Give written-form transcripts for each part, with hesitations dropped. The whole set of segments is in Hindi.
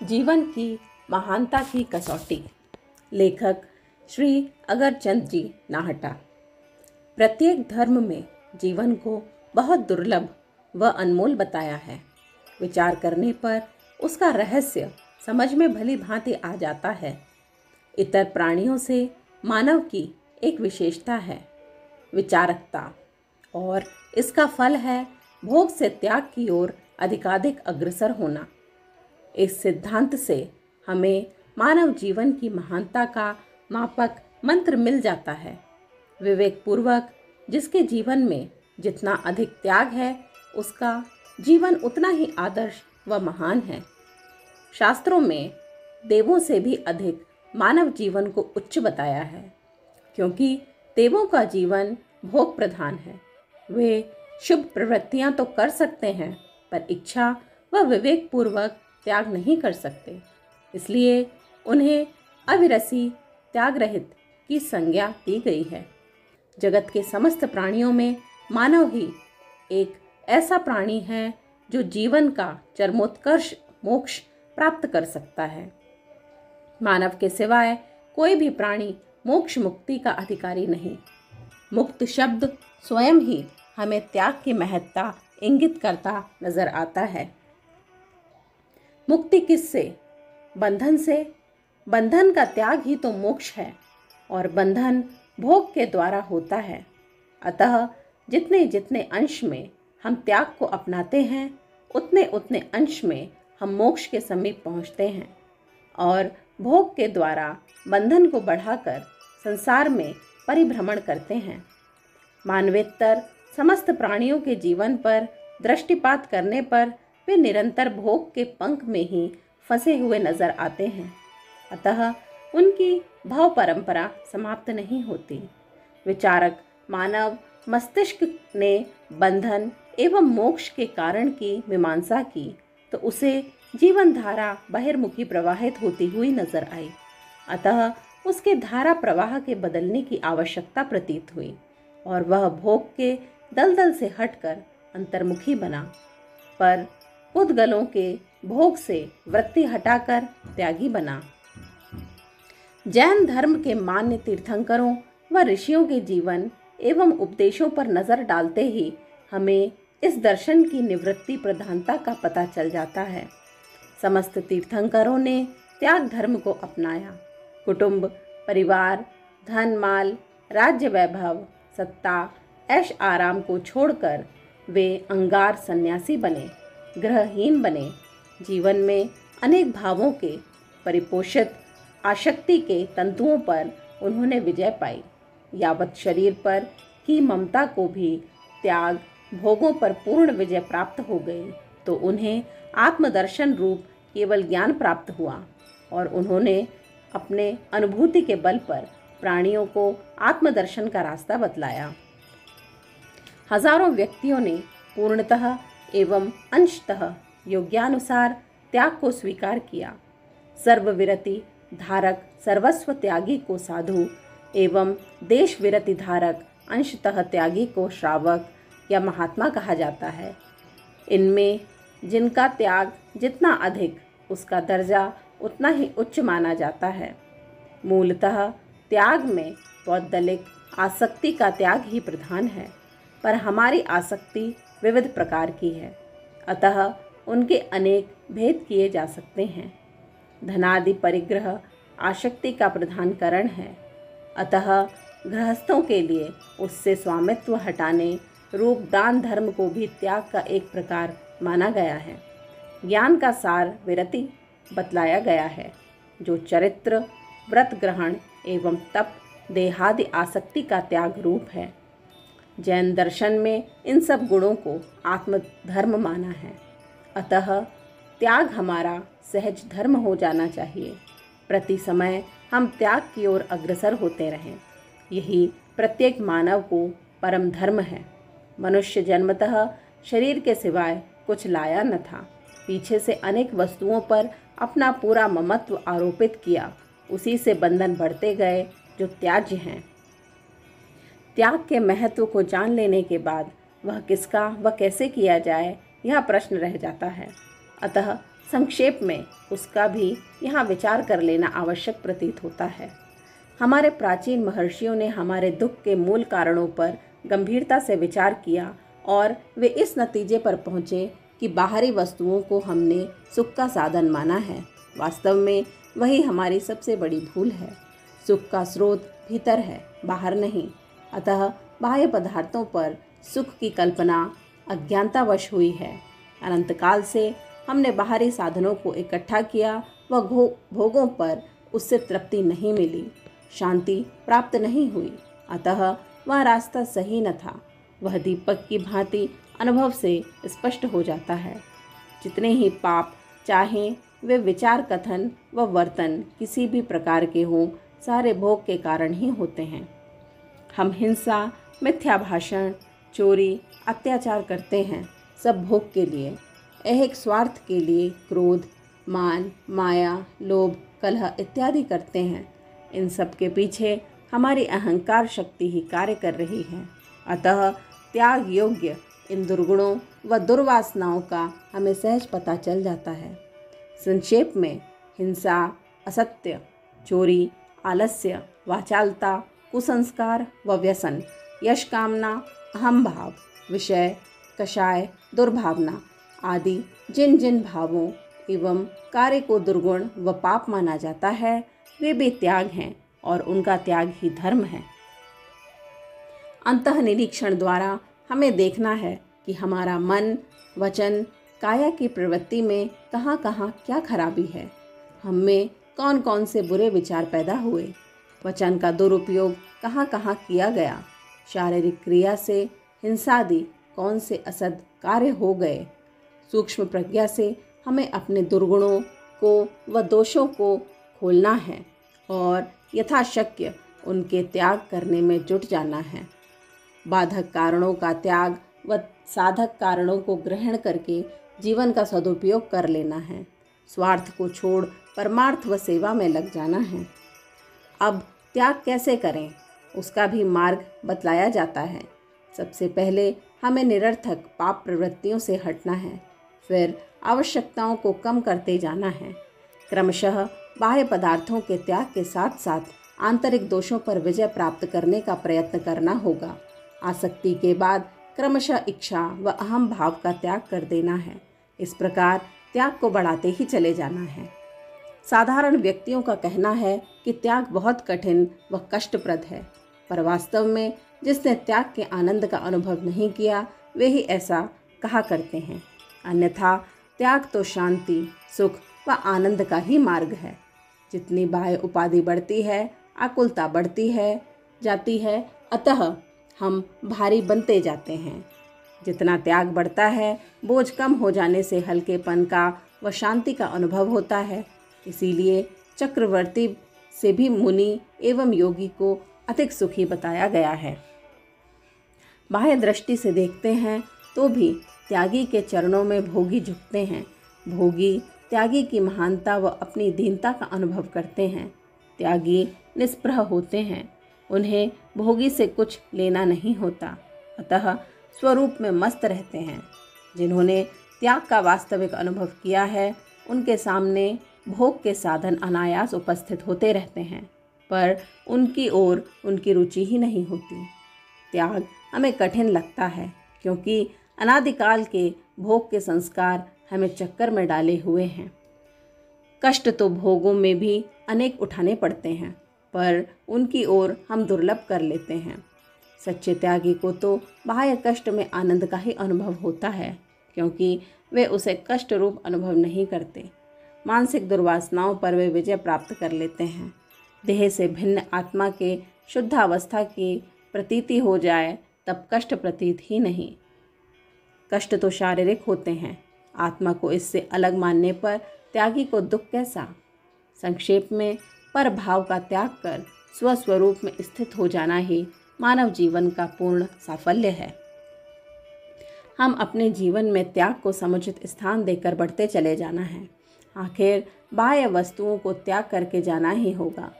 जीवन की महानता की कसौटी। लेखक श्री अगरचंद जी नाहटा। प्रत्येक धर्म में जीवन को बहुत दुर्लभ व अनमोल बताया है। विचार करने पर उसका रहस्य समझ में भली भांति आ जाता है। इतर प्राणियों से मानव की एक विशेषता है विचारकता, और इसका फल है भोग से त्याग की ओर अधिकाधिक अग्रसर होना। इस सिद्धांत से हमें मानव जीवन की महानता का मापक मंत्र मिल जाता है। विवेक पूर्वक जिसके जीवन में जितना अधिक त्याग है, उसका जीवन उतना ही आदर्श व महान है। शास्त्रों में देवों से भी अधिक मानव जीवन को उच्च बताया है, क्योंकि देवों का जीवन भोग प्रधान है। वे शुभ प्रवृत्तियां तो कर सकते हैं, पर इच्छा व विवेक पूर्वक त्याग नहीं कर सकते। इसलिए उन्हें अविरसी त्याग रहित की संज्ञा दी गई है। जगत के समस्त प्राणियों में मानव ही एक ऐसा प्राणी है जो जीवन का चरमोत्कर्ष मोक्ष प्राप्त कर सकता है। मानव के सिवाय कोई भी प्राणी मोक्ष मुक्ति का अधिकारी नहीं। मुक्त शब्द स्वयं ही हमें त्याग की महत्ता इंगित करता नजर आता है। मुक्ति किससे? बंधन से। बंधन का त्याग ही तो मोक्ष है, और बंधन भोग के द्वारा होता है। अतः जितने जितने अंश में हम त्याग को अपनाते हैं, उतने उतने अंश में हम मोक्ष के समीप पहुंचते हैं, और भोग के द्वारा बंधन को बढ़ाकर संसार में परिभ्रमण करते हैं। मानवेतर समस्त प्राणियों के जीवन पर दृष्टिपात करने पर वे निरंतर भोग के पंख में ही फंसे हुए नजर आते हैं। अतः उनकी भाव परंपरा समाप्त नहीं होती। विचारक मानव मस्तिष्क ने बंधन एवं मोक्ष के कारण की मीमांसा की, तो उसे जीवन धारा बहिर्मुखी प्रवाहित होती हुई नजर आई। अतः उसके धारा प्रवाह के बदलने की आवश्यकता प्रतीत हुई, और वह भोग के दलदल से हटकर अंतर्मुखी बना। पर उद्गलों के भोग से वृत्ति हटाकर त्यागी बना। जैन धर्म के मान्य तीर्थंकरों व ऋषियों के जीवन एवं उपदेशों पर नजर डालते ही हमें इस दर्शन की निवृत्ति प्रधानता का पता चल जाता है। समस्त तीर्थंकरों ने त्याग धर्म को अपनाया। कुटुंब, परिवार, धन माल, राज्य वैभव, सत्ता, ऐश आराम को छोड़कर वे अंगार सन्यासी बने, ग्रहहीन बने। जीवन में अनेक भावों के परिपोषित आसक्ति के तंतुओं पर उन्होंने विजय पाई। यावत शरीर पर की ममता को भी त्याग, भोगों पर पूर्ण विजय प्राप्त हो गई, तो उन्हें आत्मदर्शन रूप केवल ज्ञान प्राप्त हुआ, और उन्होंने अपने अनुभूति के बल पर प्राणियों को आत्मदर्शन का रास्ता बतलाया। हजारों व्यक्तियों ने पूर्णतः एवं अंशतः योग्यानुसार त्याग को स्वीकार किया। सर्वविरति धारक सर्वस्व त्यागी को साधु एवं देश विरति धारक अंशतः त्यागी को श्रावक या महात्मा कहा जाता है। इनमें जिनका त्याग जितना अधिक, उसका दर्जा उतना ही उच्च माना जाता है। मूलतः त्याग में पौद्गलिक आसक्ति का त्याग ही प्रधान है, पर हमारी आसक्ति विविध प्रकार की है, अतः उनके अनेक भेद किए जा सकते हैं। धनादि परिग्रह आसक्ति का प्रधान कारण है, अतः गृहस्थों के लिए उससे स्वामित्व हटाने रूप दान धर्म को भी त्याग का एक प्रकार माना गया है। ज्ञान का सार विरति बतलाया गया है, जो चरित्र, व्रत ग्रहण एवं तप, देहादि आसक्ति का त्याग रूप है। जैन दर्शन में इन सब गुणों को आत्मधर्म माना है, अतः त्याग हमारा सहज धर्म हो जाना चाहिए। प्रति समय हम त्याग की ओर अग्रसर होते रहें, यही प्रत्येक मानव को परम धर्म है। मनुष्य जन्मतः शरीर के सिवाय कुछ लाया न था। पीछे से अनेक वस्तुओं पर अपना पूरा ममत्व आरोपित किया, उसी से बंधन बढ़ते गए जो त्याज्य हैं। त्याग के महत्व को जान लेने के बाद वह किसका व कैसे किया जाए, यह प्रश्न रह जाता है। अतः संक्षेप में उसका भी यहाँ विचार कर लेना आवश्यक प्रतीत होता है। हमारे प्राचीन महर्षियों ने हमारे दुख के मूल कारणों पर गंभीरता से विचार किया और वे इस नतीजे पर पहुँचे कि बाहरी वस्तुओं को हमने सुख का साधन माना है। वास्तव में वही हमारी सबसे बड़ी भूल है। सुख का स्रोत भीतर है, बाहर नहीं। अतः बाह्य पदार्थों पर सुख की कल्पना अज्ञानतावश हुई है। अनंत काल से हमने बाहरी साधनों को इकट्ठा किया व भोगों पर उससे तृप्ति नहीं मिली, शांति प्राप्त नहीं हुई। अतः वह रास्ता सही न था। वह दीपक की भांति अनुभव से स्पष्ट हो जाता है। जितने ही पाप चाहें वे विचार, कथन व वर्तन किसी भी प्रकार के हों, सारे भोग के कारण ही होते हैं। हम हिंसा, मिथ्या भाषण, चोरी, अत्याचार करते हैं, सब भोग के लिए। ऐहिक स्वार्थ के लिए क्रोध, मान, माया, लोभ, कलह इत्यादि करते हैं। इन सब के पीछे हमारी अहंकार शक्ति ही कार्य कर रही है। अतः त्याग योग्य इन दुर्गुणों व दुर्वासनाओं का हमें सहज पता चल जाता है। संक्षेप में हिंसा, असत्य, चोरी, आलस्य, वाचालता, कुसंस्कार व व्यसन, यश कामना, अहम भाव, विषय, कषाय, दुर्भावना आदि जिन जिन भावों एवं कार्य को दुर्गुण व पाप माना जाता है, वे भी त्याग हैं और उनका त्याग ही धर्म है। अंतः निरीक्षण द्वारा हमें देखना है कि हमारा मन, वचन, काया की प्रवृत्ति में कहाँ कहाँ क्या खराबी है। हम में कौन कौन से बुरे विचार पैदा हुए, वचन का दुरुपयोग कहाँ कहाँ किया गया, शारीरिक क्रिया से हिंसादि कौन से असद कार्य हो गए। सूक्ष्म प्रज्ञा से हमें अपने दुर्गुणों को व दोषों को खोलना है और यथाशक्य उनके त्याग करने में जुट जाना है। बाधक कारणों का त्याग व साधक कारणों को ग्रहण करके जीवन का सदुपयोग कर लेना है। स्वार्थ को छोड़ परमार्थ व सेवा में लग जाना है। अब त्याग कैसे करें, उसका भी मार्ग बतलाया जाता है। सबसे पहले हमें निरर्थक पाप प्रवृत्तियों से हटना है, फिर आवश्यकताओं को कम करते जाना है। क्रमशः बाह्य पदार्थों के त्याग के साथ साथ आंतरिक दोषों पर विजय प्राप्त करने का प्रयत्न करना होगा। आसक्ति के बाद क्रमशः इच्छा व अहम भाव का त्याग कर देना है। इस प्रकार त्याग को बढ़ाते ही चले जाना है। साधारण व्यक्तियों का कहना है कि त्याग बहुत कठिन व कष्टप्रद है, पर वास्तव में जिसने त्याग के आनंद का अनुभव नहीं किया वे ही ऐसा कहा करते हैं। अन्यथा त्याग तो शांति, सुख व आनंद का ही मार्ग है। जितनी बाह्य उपाधि बढ़ती है, आकुलता बढ़ती है जाती है, अतः हम भारी बनते जाते हैं। जितना त्याग बढ़ता है, बोझ कम हो जाने से हल्केपन का व शांति का अनुभव होता है। इसीलिए चक्रवर्ती से भी मुनि एवं योगी को अधिक सुखी बताया गया है। बाह्य दृष्टि से देखते हैं तो भी त्यागी के चरणों में भोगी झुकते हैं। भोगी त्यागी की महानता व अपनी दीनता का अनुभव करते हैं। त्यागी निस्पृह होते हैं, उन्हें भोगी से कुछ लेना नहीं होता, अतः स्वरूप में मस्त रहते हैं। जिन्होंने त्याग का वास्तविक अनुभव किया है, उनके सामने भोग के साधन अनायास उपस्थित होते रहते हैं, पर उनकी ओर उनकी रुचि ही नहीं होती। त्याग हमें कठिन लगता है, क्योंकि अनादिकाल के भोग के संस्कार हमें चक्कर में डाले हुए हैं। कष्ट तो भोगों में भी अनेक उठाने पड़ते हैं, पर उनकी ओर हम दुर्लभ कर लेते हैं। सच्चे त्यागी को तो बाह्य कष्ट में आनंद का ही अनुभव होता है, क्योंकि वे उसे कष्ट रूप अनुभव नहीं करते। मानसिक दुर्वासनाओं पर वे विजय प्राप्त कर लेते हैं। देह से भिन्न आत्मा के शुद्धावस्था की प्रतीति हो जाए तब कष्ट प्रतीत ही नहीं। कष्ट तो शारीरिक होते हैं, आत्मा को इससे अलग मानने पर त्यागी को दुख कैसा। संक्षेप में पर भाव का त्याग कर स्वस्वरूप में स्थित हो जाना ही मानव जीवन का पूर्ण साफल्य है। हम अपने जीवन में त्याग को समुचित स्थान देकर बढ़ते चले जाना है। आखिर बाह्य वस्तुओं को त्याग करके जाना ही होगा,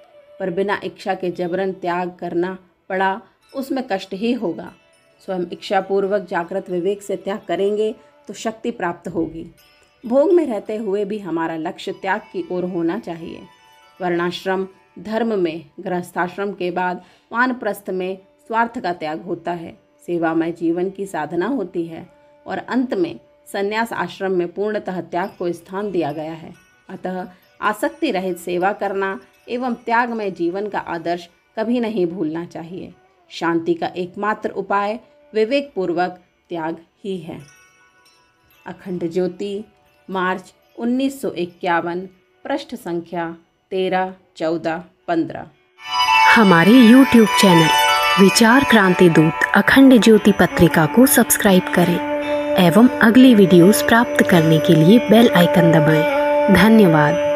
पर बिना इच्छा के जबरन त्याग करना पड़ा उसमें कष्ट ही होगा। स्वयं इच्छापूर्वक जागृत विवेक से त्याग करेंगे तो शक्ति प्राप्त होगी। भोग में रहते हुए भी हमारा लक्ष्य त्याग की ओर होना चाहिए। वर्णाश्रम धर्म में गृहस्थाश्रम के बाद वानप्रस्थ में स्वार्थ का त्याग होता है, सेवामय जीवन की साधना होती है और अंत में संन्यास आश्रम में पूर्णतः त्याग को स्थान दिया गया है। अतः आसक्ति रहित सेवा करना एवं त्यागमय जीवन का आदर्श कभी नहीं भूलना चाहिए। शांति का एकमात्र उपाय विवेकपूर्वक त्याग ही है। अखंड ज्योति, मार्च 1951, पृष्ठ संख्या 13, 14, 15। हमारे YouTube चैनल विचार क्रांति दूत अखंड ज्योति पत्रिका को सब्सक्राइब करें एवं अगली वीडियोस प्राप्त करने के लिए बेल आइकन दबाएं। धन्यवाद।